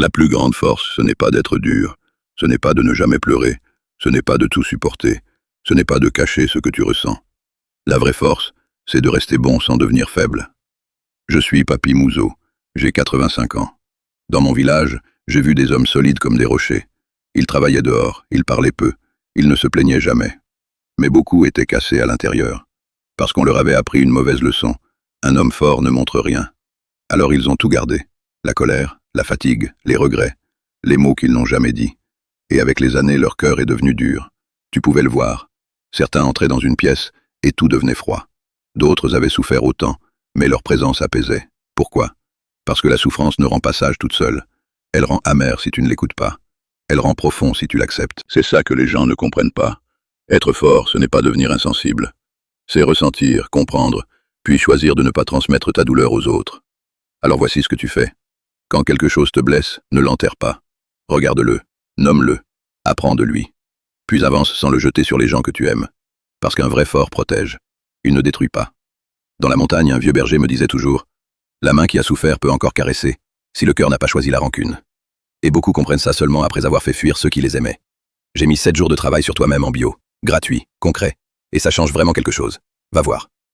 La plus grande force, ce n'est pas d'être dur, ce n'est pas de ne jamais pleurer, ce n'est pas de tout supporter, ce n'est pas de cacher ce que tu ressens. La vraie force, c'est de rester bon sans devenir faible. Je suis Papy Mouzeau, j'ai 85 ans. Dans mon village, j'ai vu des hommes solides comme des rochers. Ils travaillaient dehors, ils parlaient peu, ils ne se plaignaient jamais. Mais beaucoup étaient cassés à l'intérieur. Parce qu'on leur avait appris une mauvaise leçon. Un homme fort ne montre rien. Alors ils ont tout gardé. La colère, la fatigue, les regrets, les mots qu'ils n'ont jamais dits. Et avec les années, leur cœur est devenu dur. Tu pouvais le voir. Certains entraient dans une pièce et tout devenait froid. D'autres avaient souffert autant, mais leur présence apaisait. Pourquoi? Parce que la souffrance ne rend pas sage toute seule. Elle rend amère si tu ne l'écoutes pas. Elle rend profond si tu l'acceptes. C'est ça que les gens ne comprennent pas. Être fort, ce n'est pas devenir insensible. C'est ressentir, comprendre, puis choisir de ne pas transmettre ta douleur aux autres. Alors voici ce que tu fais. Quand quelque chose te blesse, ne l'enterre pas. Regarde-le, nomme-le, apprends de lui. Puis avance sans le jeter sur les gens que tu aimes. Parce qu'un vrai fort protège. Il ne détruit pas. Dans la montagne, un vieux berger me disait toujours « La main qui a souffert peut encore caresser, si le cœur n'a pas choisi la rancune. » Et beaucoup comprennent ça seulement après avoir fait fuir ceux qui les aimaient. J'ai mis 7 jours de travail sur toi-même en bio, gratuit, concret, et ça change vraiment quelque chose. Va voir.